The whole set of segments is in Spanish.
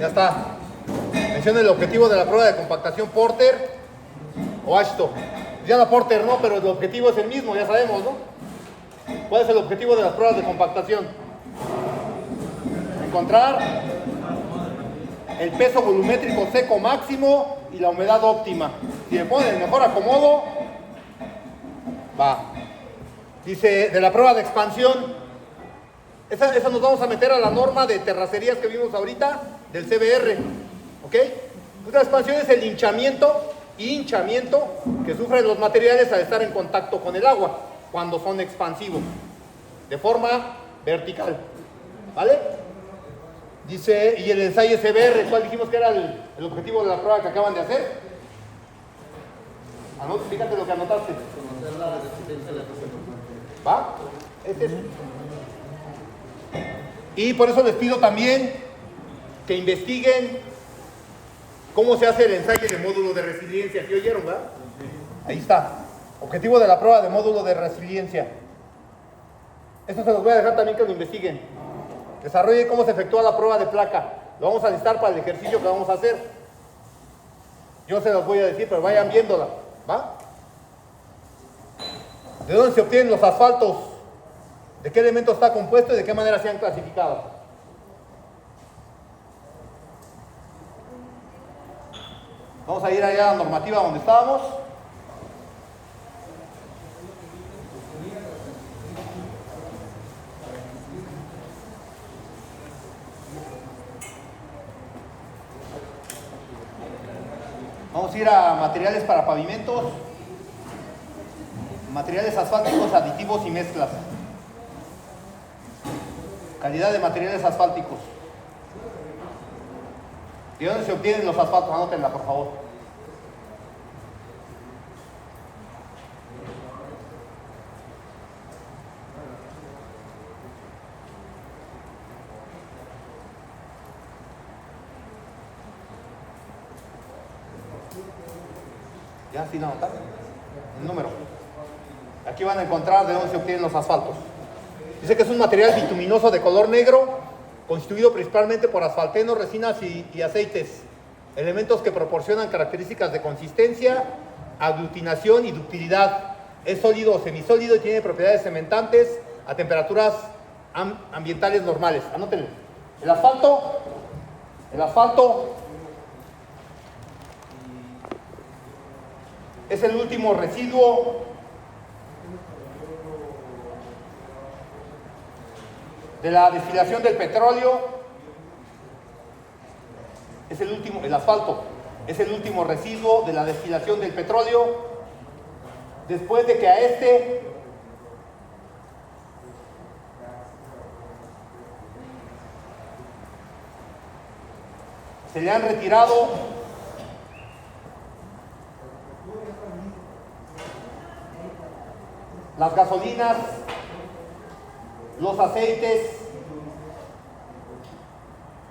Ya está. Menciona el objetivo de la prueba de compactación Porter o Ashton. Ya la Porter no, pero el objetivo es el mismo, ya sabemos, ¿no? ¿Cuál es el objetivo de las pruebas de compactación? Encontrar el peso volumétrico seco máximo y la humedad óptima. Si le ponen el mejor acomodo, va. Dice, de la prueba de expansión, esa nos vamos a meter a la norma de terracerías que vimos ahorita, del CBR, ¿ok? La expansión es el hinchamiento que sufren los materiales al estar en contacto con el agua, cuando son expansivos, de forma vertical, ¿vale? Dice, y el ensayo CBR, ¿cuál dijimos que era el objetivo de la prueba que acaban de hacer? Fíjate lo que anotaste. ¿Va? Este es. Y por eso les pido también que investiguen cómo se hace el ensayo de módulo de resiliencia. ¿Sí oyeron, verdad? Ahí está. Objetivo de la prueba de módulo de resiliencia. Esto se los voy a dejar también que lo investiguen. Desarrolle cómo se efectúa la prueba de placa. Lo vamos a listar para el ejercicio que vamos a hacer. Yo se los voy a decir, pero vayan viéndola. ¿Va? ¿De dónde se obtienen los asfaltos? ¿De qué elemento está compuesto y de qué manera se han clasificado? Vamos a ir allá a la normativa donde estábamos. Vamos a ir a materiales para pavimentos, materiales asfálticos, aditivos y mezclas. Calidad de materiales asfálticos. ¿De dónde se obtienen los asfaltos? Anótenla, por favor. ¿Ya? ¿Sí la anotaron? El número. Aquí van a encontrar de dónde se obtienen los asfaltos. Dice que es un material bituminoso de color negro, constituido principalmente por asfalteno, resinas y aceites, elementos que proporcionan características de consistencia, aglutinación y ductilidad. Es sólido o semisólido y tiene propiedades cementantes a temperaturas ambientales normales. Anótenlo. El asfalto es el último residuo de la destilación del petróleo. El asfalto es el último residuo de la destilación del petróleo, después de que a este se le han retirado las gasolinas, los aceites,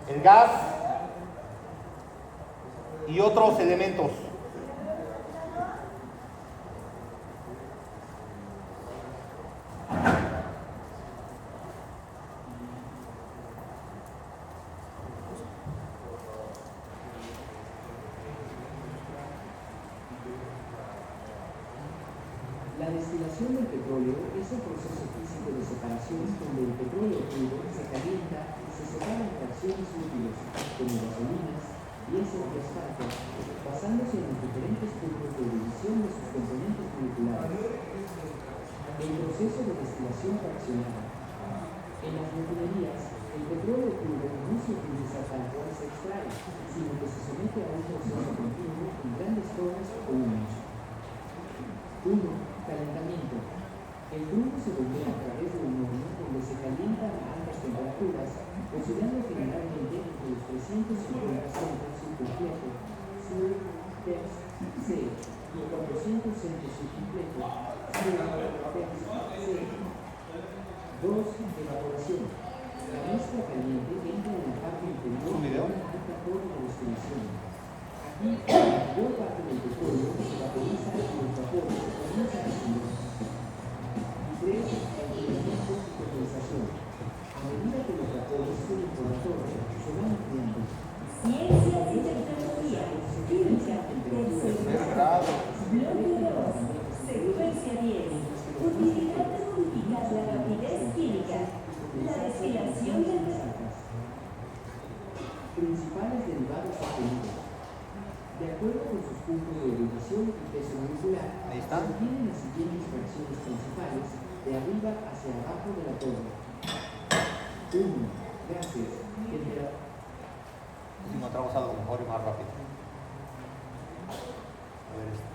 el gas y otros elementos. La destilación del petróleo es un proceso físico de separación donde el petróleo crudo se calienta y se separa en fracciones útiles, como gasolinas, diésel y asfalto, basándose en los diferentes puntos de división de sus componentes moleculares. El proceso de destilación fraccionada. En las refinerías, el petróleo crudo no se utiliza tal cual se extrae, sino que se somete a un proceso continuo en grandes zonas o humos. 1. Calentamiento. El crudo se bombea a través de un horno donde se calienta a altas temperaturas, oscilando generalmente entre los 350 centros subcompleto, sur, tex, c, y 400 centros subcompleto, sur, tex, c. 2. Evaporación. La mezcla caliente entra en la parte inferior de una alta torre de destilación. Aquí, la mayor parte del petróleo se vaporiza y los vapores comienzan a subir. 3. Enfriamiento y condensación. A medida que los vapores suben por la torre, se van enfriando. 5. 1. Gases. Si encontramos algo mejor y más rápido. A ver esto.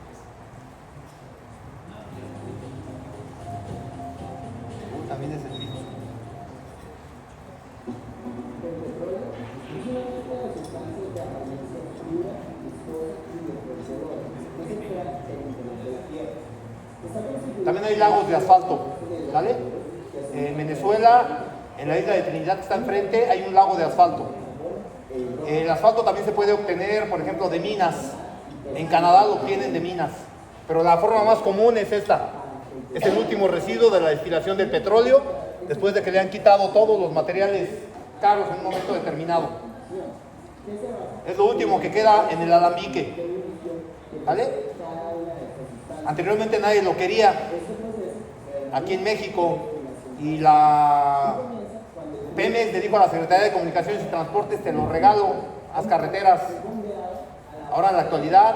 También es el mismo. El petróleo es una mezcla de sustancias de apariencia pura, viscosa y refrescadora. No se crea en el interior de la tierra. También hay lagos de asfalto, ¿vale? En Venezuela, en la isla de Trinidad que está enfrente, hay un lago de asfalto. El asfalto también se puede obtener, por ejemplo, de minas. En Canadá lo obtienen de minas. Pero la forma más común es esta. Es el último residuo de la destilación del petróleo, después de que le han quitado todos los materiales caros en un momento determinado. Es lo último que queda en el alambique. ¿Vale? Anteriormente nadie lo quería aquí en México y la Pemex le dijo a la Secretaría de Comunicaciones y Transportes: te lo regalo, haz carreteras. Ahora en la actualidad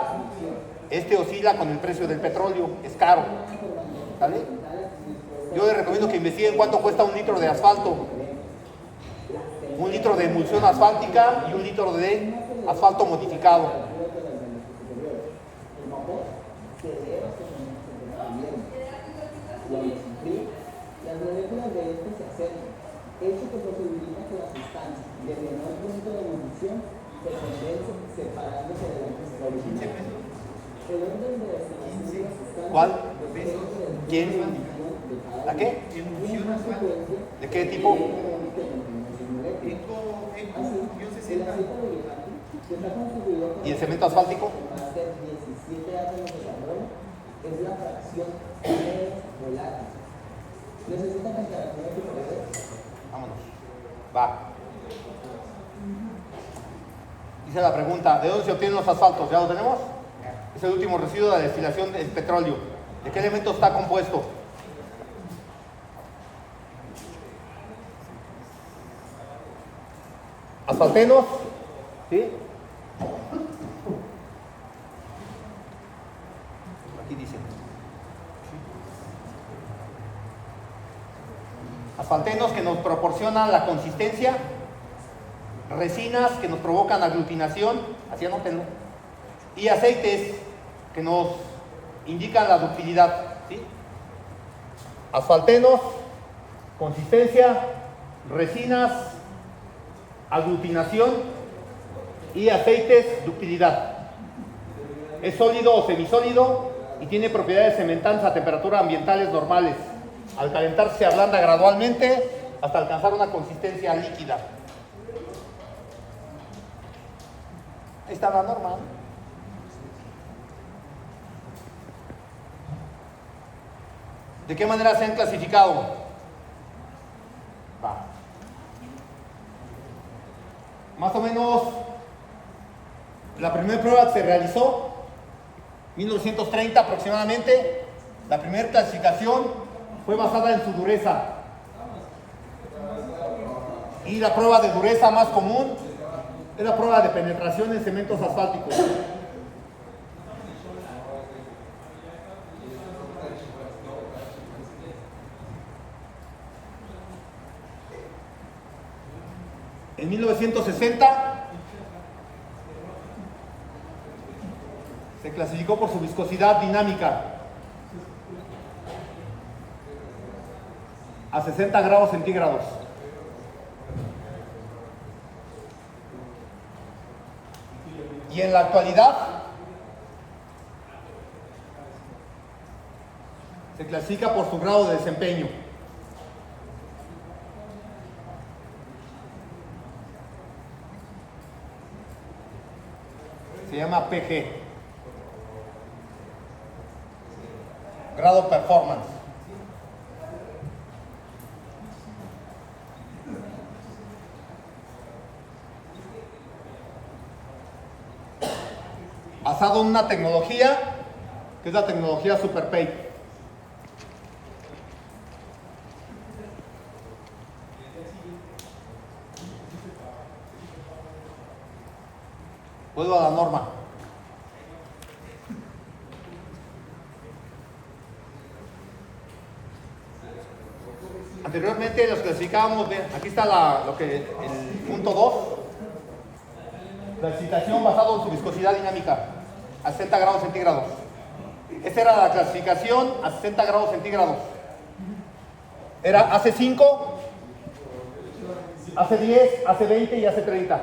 oscila con el precio del petróleo, es caro. ¿Vale? Yo les recomiendo que investiguen cuánto cuesta un litro de asfalto, un litro de emulsión asfáltica y un litro de asfalto modificado. Las moléculas de este se acercan, hecho que posibilita que la sustancia de menor punto de ebullición se condense separándose de la mezcla original. El orden de destilación de la sustancia. ¿Cuál? ¿Quién? ¿A qué? ¿De qué tipo? ¿Y el cemento asfáltico? Es la fracción volátil. ¿Necesita temperatura superior? Vámonos. Va. Dice la pregunta: ¿de dónde se obtienen los asfaltos? ¿Ya lo tenemos? Es el último residuo de la destilación del petróleo. ¿De qué elemento está compuesto? Asfaltenos, ¿sí? Aquí dice. Asfaltenos que nos proporcionan la consistencia, resinas que nos provocan aglutinación, así anótenlo, y aceites que nos indican la ductilidad, ¿sí? Asfaltenos, consistencia, resinas, aglutinación y aceites, ductilidad. Es sólido o semisólido y tiene propiedades cementantes a temperatura ambientales normales. Al calentarse se ablanda gradualmente hasta alcanzar una consistencia líquida. Ahí está la norma. ¿De qué manera se han clasificado? Va. Más o menos, la primera prueba que se realizó, 1930 aproximadamente, la primera clasificación fue basada en su dureza. Y la prueba de dureza más común es la prueba de penetración en cementos asfálticos. En 1960 se clasificó por su viscosidad dinámica a 60 grados centígrados. Y en la actualidad se clasifica por su grado de desempeño. Se llama PG, grado performance. Basado en una tecnología que es la tecnología SuperPay. Vuelvo a la norma. Anteriormente los clasificábamos, aquí está el punto 2. Clasificación basado en su viscosidad dinámica a 60 grados centígrados. Esta era la clasificación a 60 grados centígrados. Era AC5, AC10, AC20 y AC30.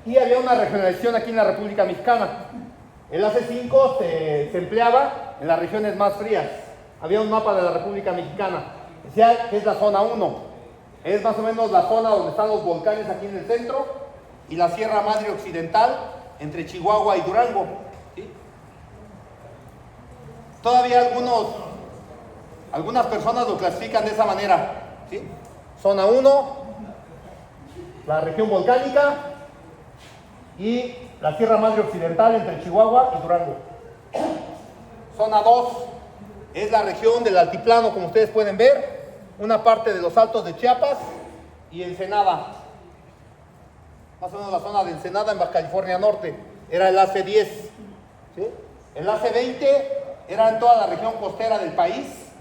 Y había una regionalización aquí en la República Mexicana. El AC5 se empleaba en las regiones más frías. Había un mapa de la República Mexicana. Decía que es la zona 1. Es más o menos la zona donde están los volcanes aquí en el centro y la Sierra Madre Occidental entre Chihuahua y Durango. ¿Sí? Todavía algunas personas lo clasifican de esa manera. ¿Sí? Zona 1, la región volcánica y la Sierra Madre Occidental entre Chihuahua y Durango. Zona 2 es la región del altiplano, como ustedes pueden ver, una parte de los altos de Chiapas y Ensenada. Más o menos la zona de Ensenada en Baja California Norte. Era el AC10. ¿Sí? El AC20 era en toda la región costera del país.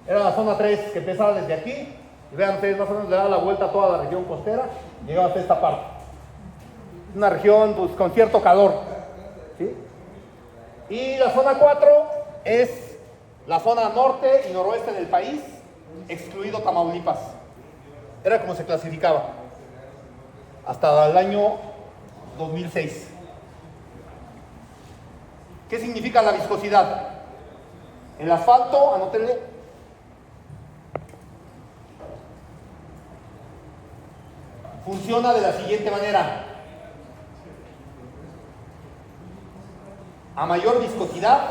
Era la zona 3 que empezaba desde aquí. Y vean ustedes, más o menos le daba la vuelta a toda la región costera. Llegaba hasta esta parte. Una región pues, con cierto calor. ¿Sí? Y la zona 4 es la zona norte y noroeste del país, excluido Tamaulipas. Era como se clasificaba hasta el año 2006. ¿Qué significa la viscosidad? El asfalto, anótenle, funciona de la siguiente manera. A mayor viscosidad,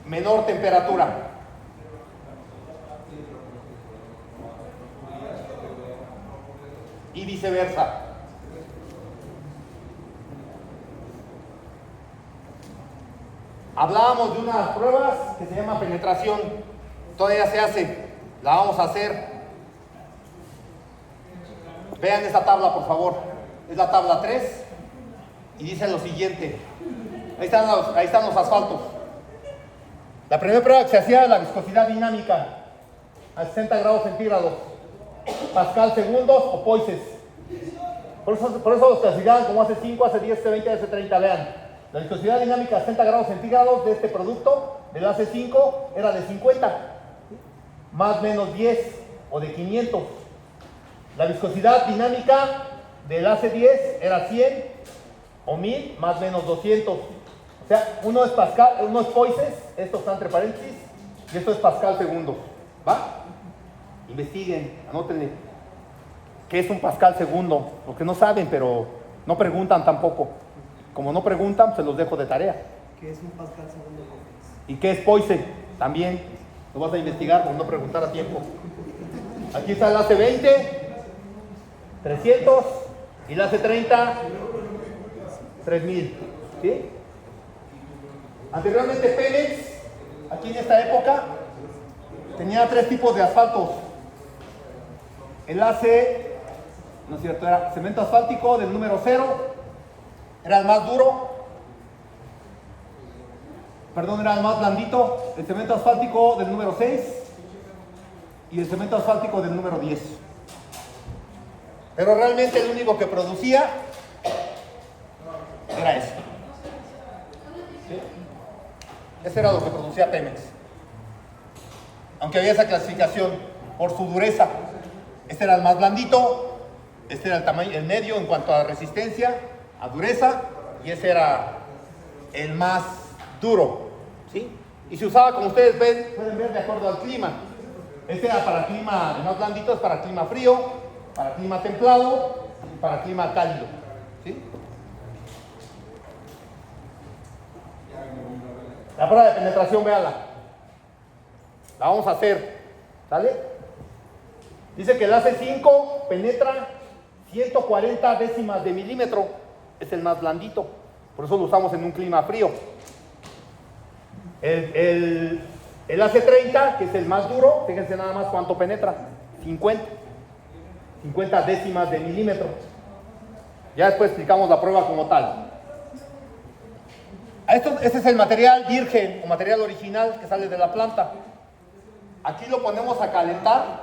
menor temperatura. Y viceversa. Hablábamos de unas pruebas que se llama penetración. Todavía se hace. La vamos a hacer. Vean esta tabla, por favor. Es la tabla 3. Y dice lo siguiente. Ahí están los asfaltos. La primera prueba que se hacía era la viscosidad dinámica a 60 grados centígrados, Pascal segundos o Poises. Por eso los clasificaban como AC5, AC10, AC20, AC30. Vean, la viscosidad dinámica a 60 grados centígrados de este producto, del AC5, era de 50, más menos 10 o de 500. La viscosidad dinámica del AC10 era 100 o 1000, más menos 200. O sea, uno es Pascal, uno es Poises, esto está entre paréntesis, y esto es Pascal segundo. ¿Va? Investiguen, anótenle. ¿Qué es un Pascal segundo? Los que no saben, pero no preguntan tampoco. Como no preguntan, se los dejo de tarea. ¿Qué es un Pascal segundo? ¿Y qué es Poise? También lo vas a investigar por no preguntar a tiempo. Aquí está el AC20, 300, y el AC30, 3000. ¿Sí? Anteriormente Pemex, aquí en esta época, tenía 3 tipos de asfaltos. El AC, no es cierto, era cemento asfáltico del número 0, era el más duro, perdón, era el más blandito, el cemento asfáltico del número 6 y el cemento asfáltico del número 10. Pero realmente el único que producía era ese. ¿Sí? Ese era lo que producía Pemex. Aunque había esa clasificación por su dureza. Este era el más blandito, este era el tamaño, el medio en cuanto a resistencia, a dureza, y ese era el más duro. ¿Sí? Y se usaba, como ustedes pueden ver, de acuerdo al clima. Este era para clima, el más blandito es para clima frío, para clima templado y para clima cálido. ¿Sí? La prueba de penetración, véanla. La vamos a hacer. ¿Sale? Dice que el AC5 penetra 140 décimas de milímetro. Es el más blandito. Por eso lo usamos en un clima frío. El AC30, que es el más duro, fíjense nada más cuánto penetra. 50 décimas de milímetro. Ya después explicamos la prueba como tal. Este es el material virgen o material original que sale de la planta. Aquí lo ponemos a calentar.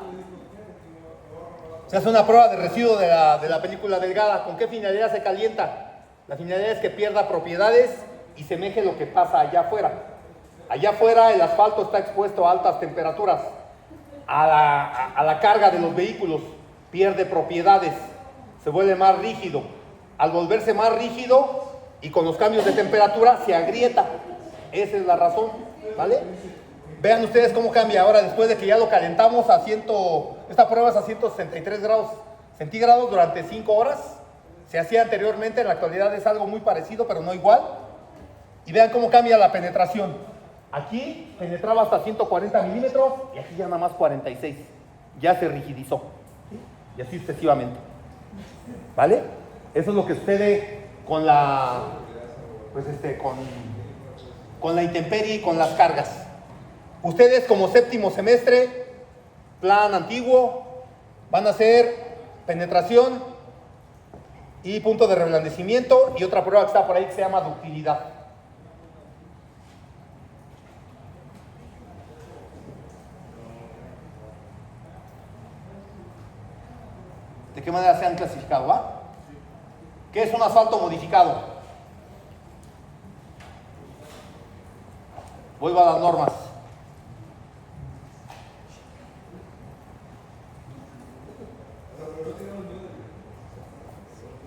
Se hace una prueba de residuo de la película delgada. ¿Con qué finalidad se calienta? La finalidad es que pierda propiedades y semeje lo que pasa allá afuera. Allá afuera el asfalto está expuesto a altas temperaturas, a la carga de los vehículos, pierde propiedades, se vuelve más rígido. Al volverse más rígido y con los cambios de temperatura se agrieta. Esa es la razón, ¿vale? Vean ustedes cómo cambia ahora después de que ya lo calentamos esta prueba es a 163 grados centígrados durante 5 horas. Se hacía anteriormente, en la actualidad es algo muy parecido, pero no igual. Y vean cómo cambia la penetración. Aquí penetraba hasta 140 milímetros y aquí ya nada más 46. Ya se rigidizó. ¿Sí? Y así sucesivamente. ¿Vale? Eso es lo que sucede con con la intemperie y con las cargas. Ustedes como séptimo semestre, plan antiguo, van a hacer penetración y punto de reblandecimiento y otra prueba que está por ahí que se llama ductilidad. ¿De qué manera se han clasificado? ¿Va? ¿Qué es un asfalto modificado? Vuelvo a las normas.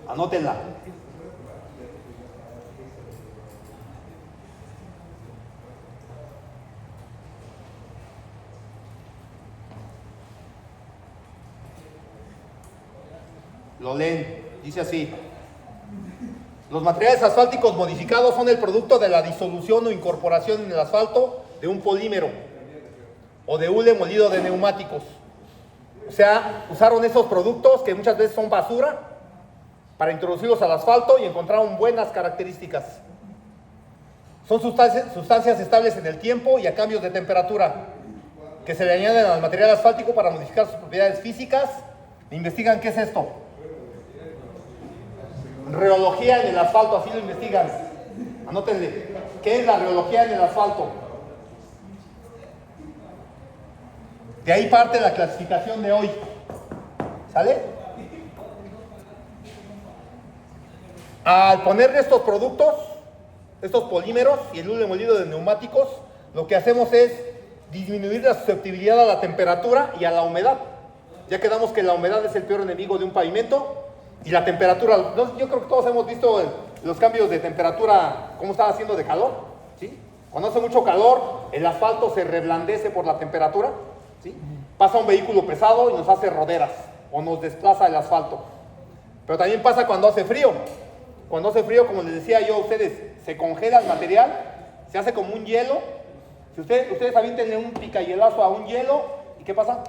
Anótenla. Lo leen, dice así: los materiales asfálticos modificados son el producto de la disolución o incorporación en el asfalto de un polímero o de hule molido de neumáticos. O sea, usaron esos productos que muchas veces son basura para introducirlos al asfalto y encontraron buenas características. Son sustancias estables en el tiempo y a cambios de temperatura que se le añaden al material asfáltico para modificar sus propiedades físicas. Investigan qué es esto. Reología en el asfalto, así lo investigan. Anótenle. ¿Qué es la reología en el asfalto? De ahí parte la clasificación de hoy. ¿Sale? Al ponerle estos productos, estos polímeros y el hule molido de neumáticos, lo que hacemos es disminuir la susceptibilidad a la temperatura y a la humedad. Ya quedamos que la humedad es el peor enemigo de un pavimento. Y la temperatura, yo creo que todos hemos visto los cambios de temperatura, cómo está haciendo de calor, ¿sí? Cuando hace mucho calor, el asfalto se reblandece por la temperatura, ¿sí? Pasa un vehículo pesado y nos hace roderas, o nos desplaza el asfalto. Pero también pasa cuando hace frío. Cuando hace frío, como les decía yo a ustedes, se congela el material, se hace como un hielo. Si ustedes avientenle un picahielozo a un hielo, ¿y qué pasa?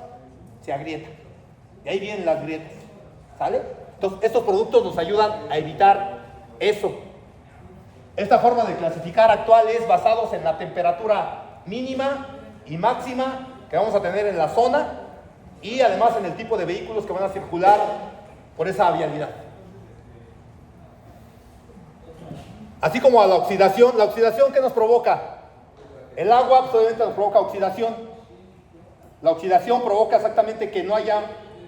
Se agrieta. Y ahí vienen las grietas, ¿sale? Entonces, estos productos nos ayudan a evitar eso. Esta forma de clasificar actual es basados en la temperatura mínima y máxima que vamos a tener en la zona y además en el tipo de vehículos que van a circular por esa vialidad. Así como a la oxidación. ¿La oxidación qué nos provoca? El agua pues, obviamente nos provoca oxidación. La oxidación provoca exactamente que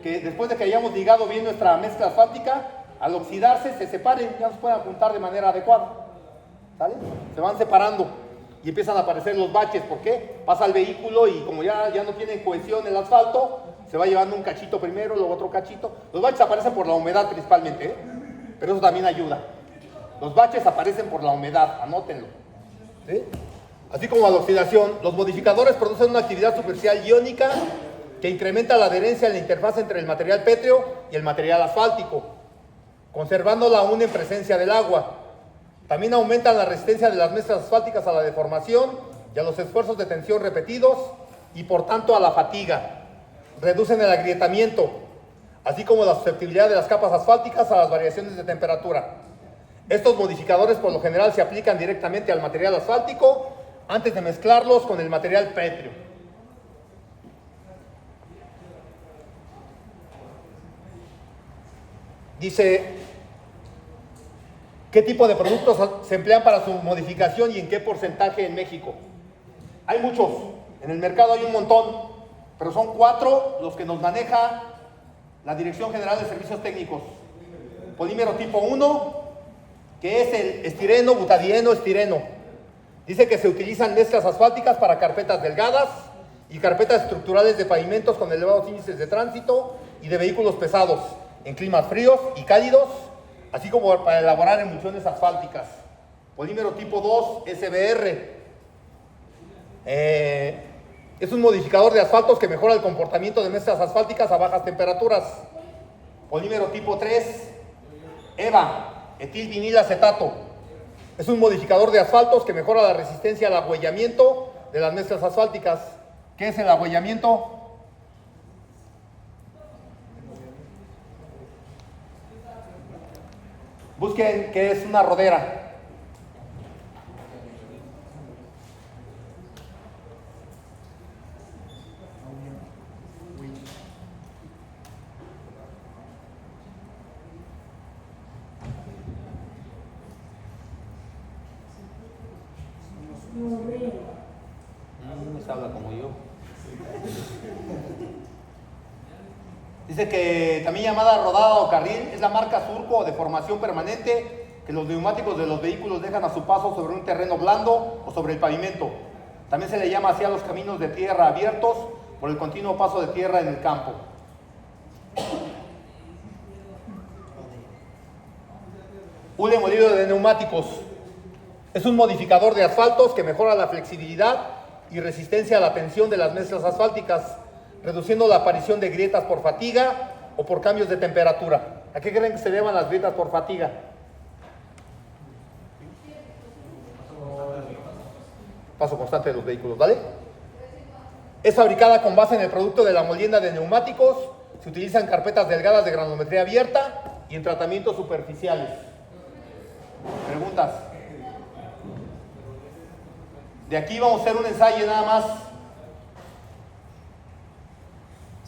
después de que hayamos ligado bien nuestra mezcla asfáltica, al oxidarse se separen, ya no se pueden juntar de manera adecuada. ¿Sale? Se van separando y empiezan a aparecer los baches. ¿Por qué? Pasa el vehículo y como ya no tiene cohesión el asfalto, se va llevando un cachito primero, luego otro cachito. Los baches aparecen por la humedad principalmente, ¿eh? Pero eso también ayuda. Los baches aparecen por la humedad, anótenlo. ¿Sí? Así como la oxidación, los modificadores producen una actividad superficial iónica que incrementa la adherencia en la interfaz entre el material pétreo y el material asfáltico, conservándola aún en presencia del agua. También aumentan la resistencia de las mezclas asfálticas a la deformación y a los esfuerzos de tensión repetidos y por tanto a la fatiga. Reducen el agrietamiento, así como la susceptibilidad de las capas asfálticas a las variaciones de temperatura. Estos modificadores por lo general se aplican directamente al material asfáltico antes de mezclarlos con el material pétreo. Dice, ¿Qué tipo de productos se emplean para su modificación y en qué porcentaje en México? Hay muchos, en el mercado hay un montón, pero son 4 los que nos maneja la Dirección General de Servicios Técnicos. Polímero tipo 1, que es el estireno, butadieno, estireno. Dice que se utilizan mezclas asfálticas para carpetas delgadas y carpetas estructurales de pavimentos con elevados índices de tránsito y de vehículos pesados en climas fríos y cálidos, así como para elaborar emulsiones asfálticas. Polímero tipo 2, SBR. Es un modificador de asfaltos que mejora el comportamiento de mezclas asfálticas a bajas temperaturas. Polímero tipo 3, EVA, etilvinilacetato. Es un modificador de asfaltos que mejora la resistencia al agüellamiento de las mezclas asfálticas. ¿Qué es el agüellamiento? Busquen qué es una rodera. Se habla como yo. Dice que también llamada rodada o carril es la marca surco o de formación permanente que los neumáticos de los vehículos dejan a su paso sobre un terreno blando o sobre el pavimento. También se le llama así a los caminos de tierra abiertos por el continuo paso de tierra en el campo. Hule molido de neumáticos. Es un modificador de asfaltos que mejora la flexibilidad y resistencia a la tensión de las mezclas asfálticas, reduciendo la aparición de grietas por fatiga o por cambios de temperatura. ¿A qué creen que se deban las grietas por fatiga? Paso constante de los vehículos, ¿vale? Es fabricada con base en el producto de la molienda de neumáticos. Se utilizan carpetas delgadas de granulometría abierta y en tratamientos superficiales. Preguntas. De aquí vamos a hacer un ensayo nada más.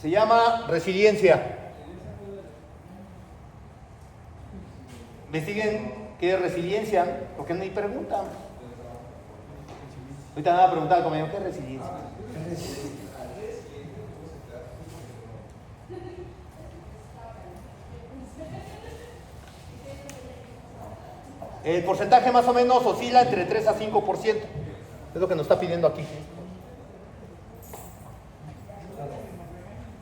Se llama resiliencia. Investiguen qué es resiliencia, porque no hay pregunta. Ahorita me van a preguntar al compañero, ¿qué es resiliencia? El porcentaje más o menos oscila entre 3 a 5%. Es lo que nos está pidiendo aquí.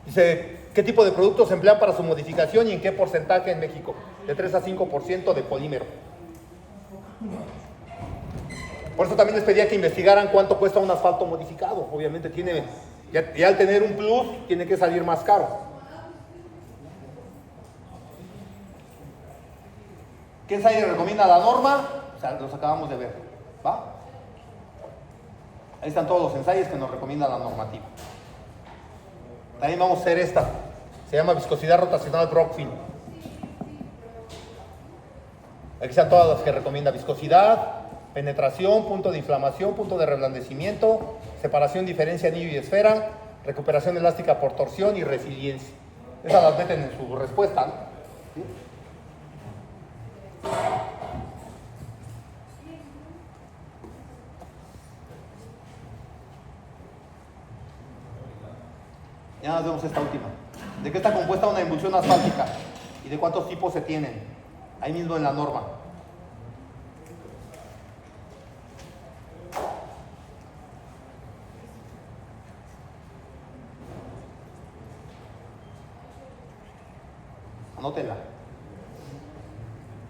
Dice, ¿qué tipo de productos se emplean para su modificación y en qué porcentaje en México? De 3 a 5% de polímero. Por eso también les pedía que investigaran cuánto cuesta un asfalto modificado. Obviamente tiene, ya al tener un plus, tiene que salir más caro. ¿Qué ensayo recomienda la norma? O sea, los acabamos de ver. ¿Va? Ahí están todos los ensayos que nos recomienda la normativa. También vamos a hacer esta. Se llama viscosidad rotacional Brockfield. Aquí están todas las que recomienda: viscosidad, penetración, punto de inflamación, punto de reblandecimiento, separación, diferencia, anillo y esfera, recuperación elástica por torsión y resiliencia. Esas las meten en su respuesta, ¿no? ¿Sí? Ya nos vemos esta última. ¿De qué está compuesta una emulsión asfáltica? ¿Y de cuántos tipos se tienen? Ahí mismo en la norma. Anótenla.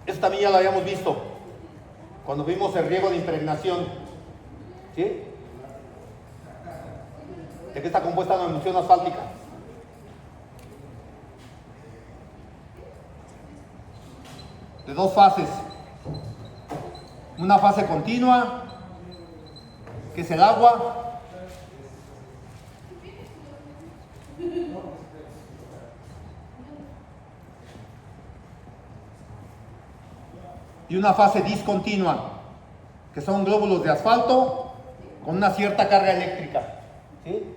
Eso también ya lo habíamos visto cuando vimos el riego de impregnación. ¿Sí? ¿De qué está compuesta una emulsión asfáltica? De dos fases. Una fase continua, que es el agua, y una fase discontinua, que son glóbulos de asfalto con una cierta carga eléctrica. ¿Sí?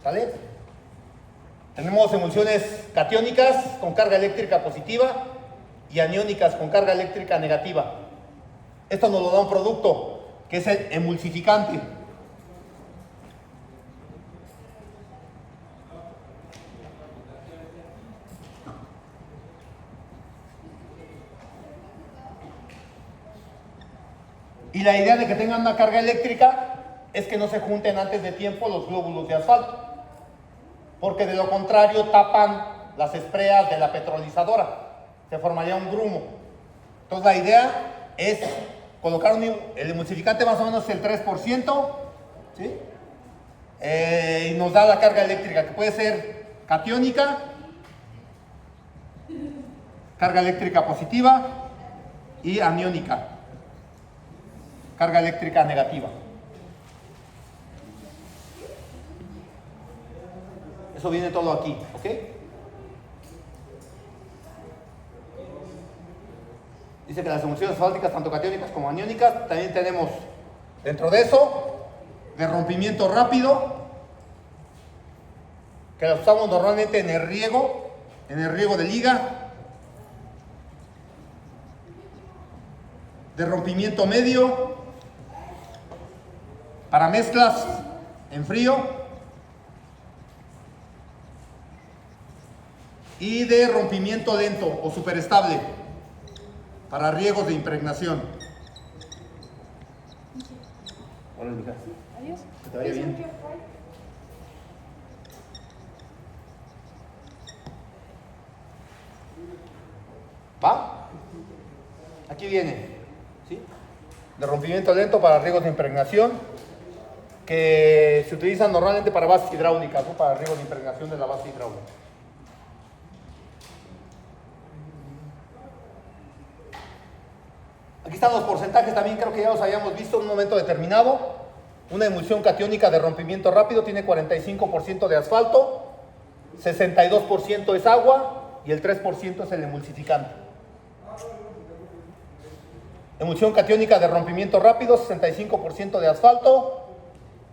¿Sale? Tenemos emulsiones catiónicas con carga eléctrica positiva y aniónicas con carga eléctrica negativa. Esto nos lo da un producto que es el emulsificante. Y la idea de que tengan una carga eléctrica es que no se junten antes de tiempo los glóbulos de asfalto, porque de lo contrario tapan las espreas de la petrolizadora, se formaría un grumo. Entonces la idea es colocar el emulsificante más o menos el 3%, ¿sí? Y nos da la carga eléctrica, que puede ser catiónica, carga eléctrica positiva, y aniónica, carga eléctrica negativa. Eso viene todo aquí, ¿ok? Dice que las emulsiones asfálticas, tanto catiónicas como aniónicas, también tenemos dentro de eso, de rompimiento rápido, que las usamos normalmente en el riego de liga, de rompimiento medio, para mezclas en frío, y de rompimiento lento o superestable para riegos de impregnación. Hola, mija. Adiós. Que te vaya bien. ¿Va? Aquí viene, ¿sí? De rompimiento lento para riegos de impregnación, que se utilizan normalmente para bases hidráulicas, ¿no? Para riegos de impregnación de la base hidráulica. Aquí están los porcentajes, también creo que ya los habíamos visto en un momento determinado. Una emulsión catiónica de rompimiento rápido tiene 45% de asfalto, 62% es agua y el 3% es el emulsificante. Emulsión catiónica de rompimiento rápido, 65% de asfalto,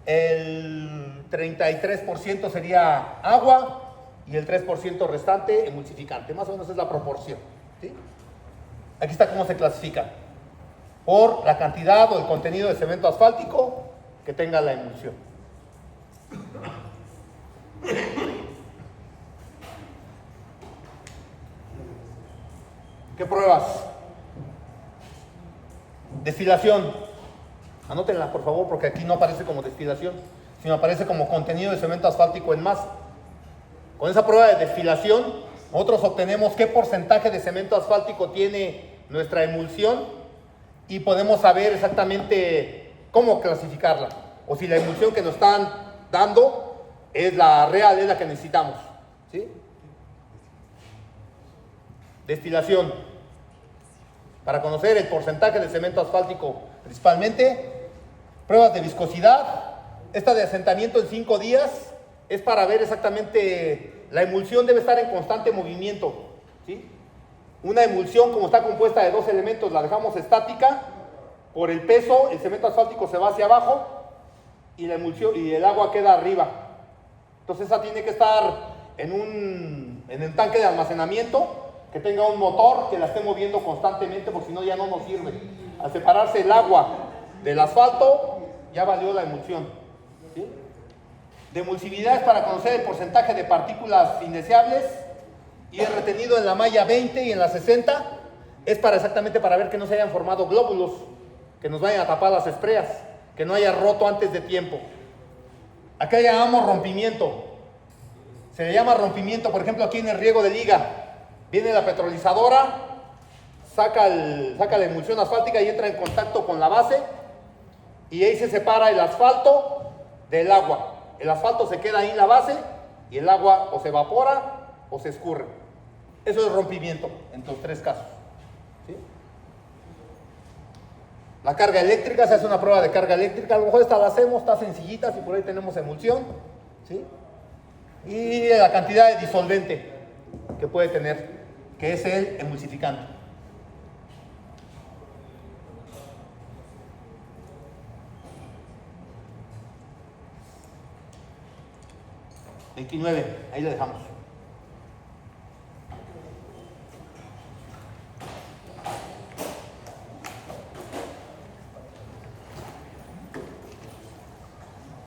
el 33% sería agua y el 3% restante emulsificante. Más o menos es la proporción, ¿sí? Aquí está cómo se clasifica: por la cantidad o el contenido de cemento asfáltico que tenga la emulsión. ¿Qué pruebas? Destilación. Anótenla, por favor, porque aquí no aparece como destilación, sino aparece como contenido de cemento asfáltico en masa. Con esa prueba de destilación, nosotros obtenemos qué porcentaje de cemento asfáltico tiene nuestra emulsión y podemos saber exactamente cómo clasificarla, o si la emulsión que nos están dando es la real, es la que necesitamos, ¿sí? Destilación. Para conocer el porcentaje de cemento asfáltico principalmente. Pruebas de viscosidad. Esta de asentamiento en 5 días es para ver exactamente, la emulsión debe estar en constante movimiento, ¿sí? Una emulsión, como está compuesta de 2 elementos, la dejamos estática. Por el peso, el cemento asfáltico se va hacia abajo y la emulsión y el agua queda arriba. Entonces esa tiene que estar en el tanque de almacenamiento, que tenga un motor que la esté moviendo constantemente, porque si no ya no nos sirve. Al separarse el agua del asfalto, ya valió la emulsión, ¿sí? De emulsividad es para conocer el porcentaje de partículas indeseables, y el retenido en la malla 20 y en la 60 es exactamente para ver que no se hayan formado glóbulos que nos vayan a tapar las espreas, que no haya roto antes de tiempo. Acá llamamos rompimiento. Se le llama rompimiento, por ejemplo, aquí en el riego de liga. Viene la petrolizadora, saca la emulsión asfáltica y entra en contacto con la base, y ahí se separa el asfalto del agua. El asfalto se queda ahí en la base y el agua o se evapora o se escurre. Eso es rompimiento en los 3 casos, ¿sí? La carga eléctrica, se hace una prueba de carga eléctrica. A lo mejor esta la hacemos, está sencillita, si por ahí tenemos emulsión, ¿sí? Y la cantidad de disolvente que puede tener, que es el emulsificante. 29, ahí lo dejamos.